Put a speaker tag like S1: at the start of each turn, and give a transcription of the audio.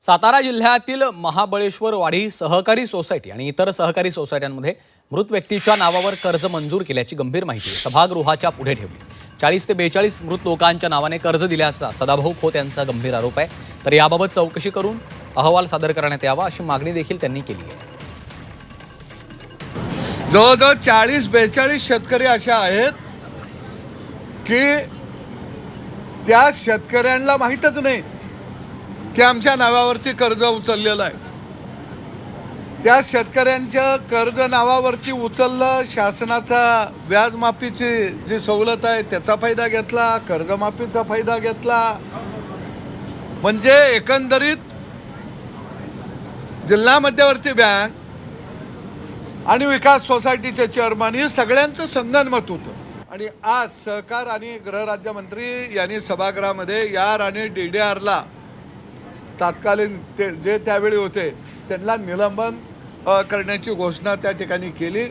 S1: सातारा जिल्ह्यातील महाबळेश्वरवाडी सहकारी सोसायटी आणि इतर सहकारी सोसायट्यांमध्ये मृत व्यक्तीच्या नावावर कर्ज मंजूर केल्याची गंभीर माहिती सभागृहाच्या पुढे ठेवली। 40 ते 42 मृत लोकांच्या नावाने कर्ज दिल्याचा सदाभाऊ खोत यांचा गंभीर आरोप आहे। तर याबाबत चौकशी करून अहवाल सादर करण्यात यावा अशी मागणी देखील त्यांनी केली आहे।
S2: जवळजवळ 40-42 शेतकरी असे आहेत की त्या शेतकऱ्यांना माहीतच नाही की आमच्या नावावरती कर्ज उचललेलं आहे। त्या शेतकऱ्यांच्या कर्ज नावावरती उचललं, शासनाचा व्याजमाफीची जी सवलत आहे त्याचा फायदा घेतला, कर्जमाफीचा फायदा घेतला। म्हणजे एकंदरीत जिल्हा मध्यवर्ती बँक आणि विकास सोसायटीचे चेअरमन हे सगळ्यांचं संगनमत होतं। आणि आज सहकार आणि गृहराज्यमंत्री यांनी सभागृहामध्ये यार आणि DDRला तात्कालीन जे त्यावेळी होते त्यांना निलंबन करण्याची घोषणा त्या ठिकाणी केली।